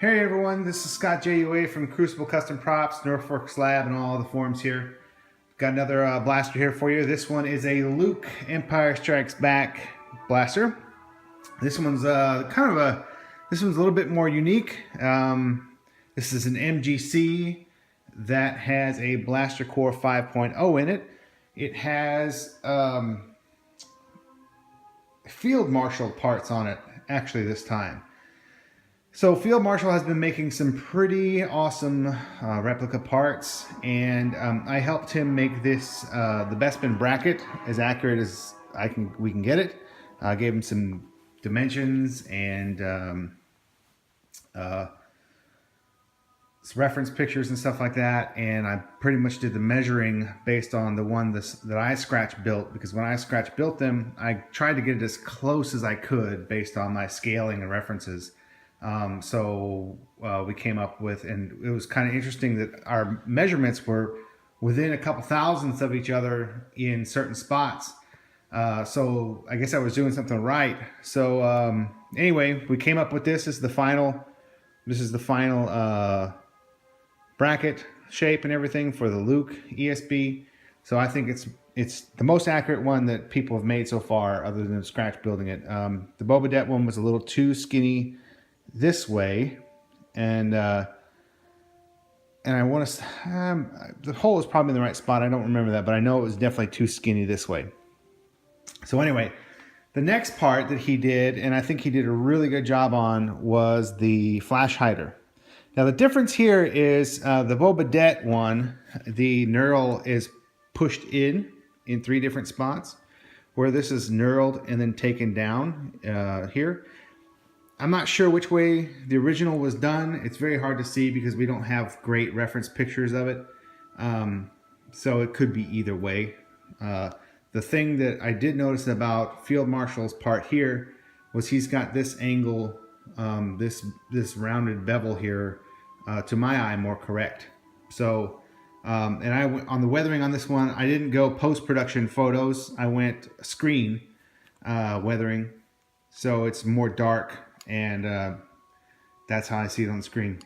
Hey everyone, this is Scott JUA from Crucible Custom Props, Norfolk Slab, and all the forums here. Got another blaster here for you. This one is a Luke Empire Strikes Back blaster. This one's this one's a little bit more unique. This is an MGC that has a Blastercore 5.0 in it. It has Field Marshal parts on it, actually this time. So Field Marshal has been making some pretty awesome replica parts, and I helped him make this the Bespin bracket as accurate as we can get it. I gave him some dimensions and some reference pictures and stuff like that, and I pretty much did the measuring based on the one that I scratch built, because when I scratch built them, I tried to get it as close as I could based on my scaling and references. We came up with, and it was kind of interesting that our measurements were within a couple thousandths of each other in certain spots. So I guess I was doing something right. So anyway, we came up with this. This is the final bracket shape and everything for the Luke ESB. So I think it's the most accurate one that people have made so far, other than scratch building it. The Boba Fett one was a little too skinny this way, and I want to the hole is probably in the right spot. I don't remember that, but I know it was definitely too skinny this way. So anyway, the next part that he did, and I think he did a really good job on, was the flash hider. Now the difference here is the Boba Fett one, the knurl is pushed in 3 different spots, where this is knurled and then taken down here. I'm not sure which way the original was done. It's very hard to see because we don't have great reference pictures of it. So it could be either way. The thing that I did notice about Field Marshal's part here was he's got this angle, this rounded bevel here, to my eye, more correct. So, and I went on the weathering on this one. I didn't go post-production photos. I went screen weathering, so it's more dark. And that's how I see it on the screen.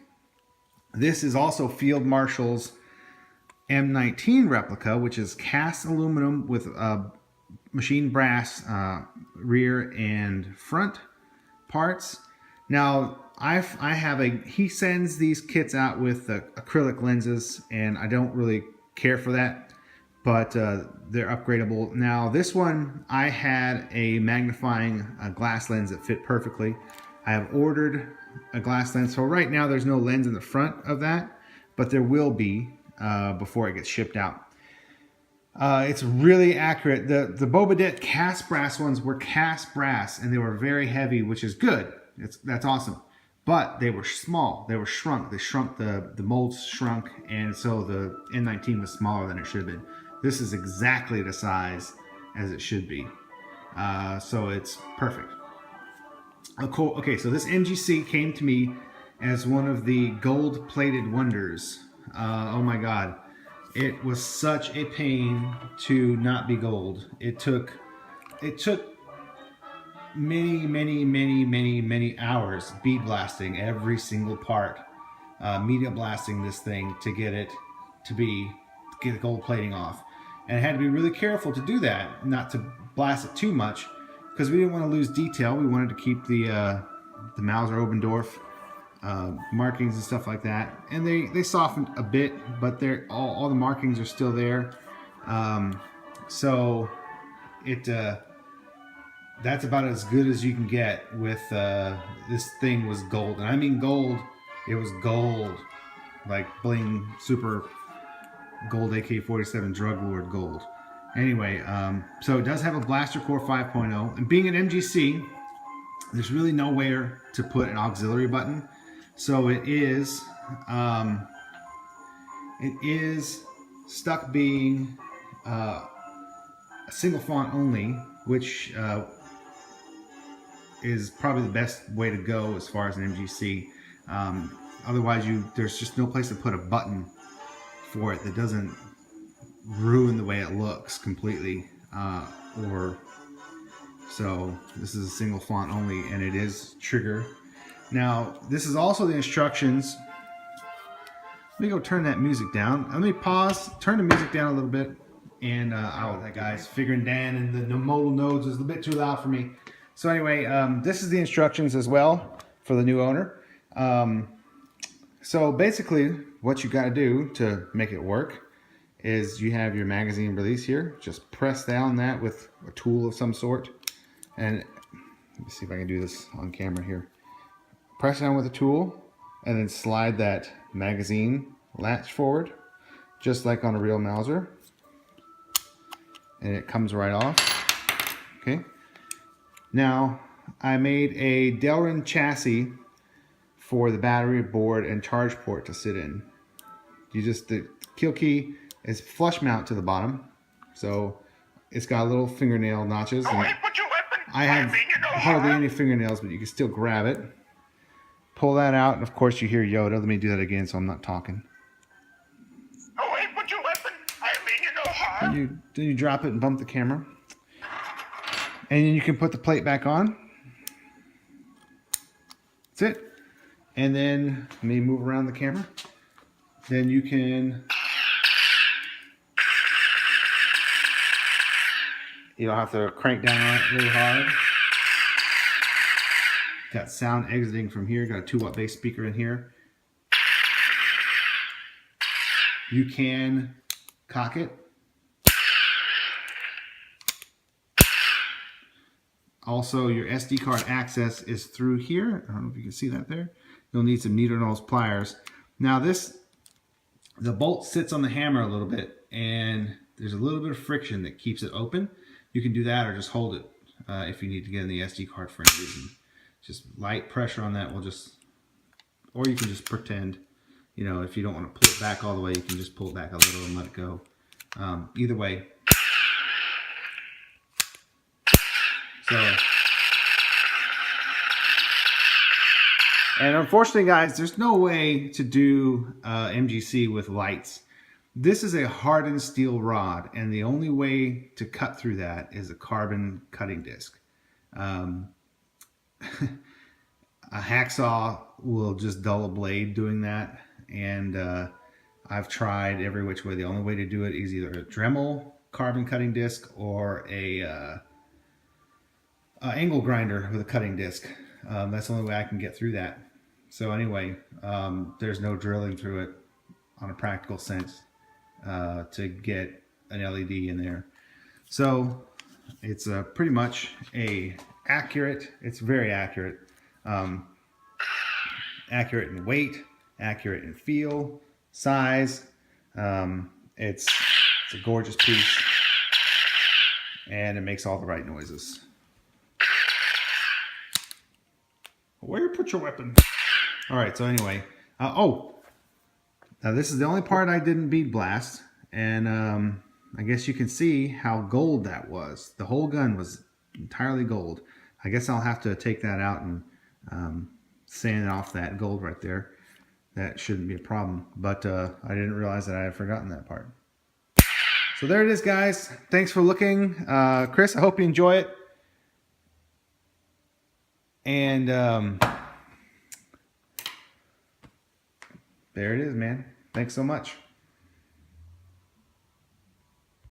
This is also Field Marshal's M19 replica, which is cast aluminum with machined brass rear and front parts. Now he sends these kits out with acrylic lenses, and I don't really care for that, but they're upgradable. Now this one, I had a magnifying glass lens that fit perfectly. I have ordered a glass lens, so right now there's no lens in the front of that, but there will be before it gets shipped out. It's really accurate. The Boba Fett cast brass ones were cast brass, and they were very heavy, which is good. That's awesome. But they were small. They were shrunk. They shrunk, the molds shrunk, and so the N19 was smaller than it should have been. This is exactly the size as it should be. So it's perfect. Oh, cool. Okay, so this MGC came to me as one of the gold-plated wonders. Oh my God. It was such a pain to not be gold. It took many hours bead blasting every single part, media blasting this thing to get the gold plating off. And I had to be really careful to do that, not to blast it too much, because we didn't want to lose detail. We wanted to keep the Mauser-Obendorf markings and stuff like that. And they softened a bit, but all the markings are still there. So that's about as good as you can get with this thing was gold. And I mean gold, it was gold. Like bling, super gold AK-47 drug lord gold. Anyway, so it does have a Blastercore 5.0, and being an MGC, there's really nowhere to put an auxiliary button, so it is stuck being a single font only, which is probably the best way to go as far as an MGC. Otherwise, there's just no place to put a button for it that doesn't ruin the way it looks completely, so this is a single font only, and it is trigger Now, this is also the instructions. Let me go turn that music down. Let me pause, turn the music down a little bit, and that guys, figuring Dan and the modal nodes is a bit too loud for me. So anyway, this is the instructions as well for the new owner. So basically, what you got to do to make it work is you have your magazine release here. Just press down that with a tool of some sort, and let me see if I can do this on camera here. Press down with a tool, and then slide that magazine latch forward, just like on a real Mauser, and it comes right off. Okay. Now, I made a Delrin chassis for the battery board and charge port to sit in. The kill key is flush mount to the bottom, so it's got little fingernail notches. And I have hardly any fingernails, but you can still grab it. Pull that out, and of course you hear Yoda. Let me do that again so I'm not talking. Put your weapon. I mean you no harm. Then you drop it and bump the camera. And then you can put the plate back on. That's it. And then, let me move around the camera. Then you can, you don't have to crank down on it really hard. Got sound exiting from here. Got a 2-watt bass speaker in here. You can cock it. Also, your SD card access is through here. I don't know if you can see that there. You'll need some needle nose pliers. Now the bolt sits on the hammer a little bit, and there's a little bit of friction that keeps it open. You can do that or just hold it if you need to get in the SD card for any reason. Just light pressure on that will just, or you can just pretend, you know, if you don't want to pull it back all the way, you can just pull it back a little and let it go. Either way. So, and unfortunately, guys, there's no way to do MGC with lights. This is a hardened steel rod, and the only way to cut through that is a carbon cutting disc. A hacksaw will just dull a blade doing that, and I've tried every which way. The only way to do it is either a Dremel carbon cutting disc or a angle grinder with a cutting disc. That's the only way I can get through that. So anyway, there's no drilling through it on a practical sense to get an LED in there. So it's pretty much it's very accurate. Accurate in weight, accurate in feel, size. It's a gorgeous piece, and it makes all the right noises. Where you put your weapon? All right, so anyway, now this is the only part I didn't bead blast, and I guess you can see how gold that was. The whole gun was entirely gold. I guess I'll have to take that out and sand off that gold right there. That shouldn't be a problem, but I didn't realize that I had forgotten that part. So there it is, guys. Thanks for looking. Chris, I hope you enjoy it. And there it is, man. Thanks so much.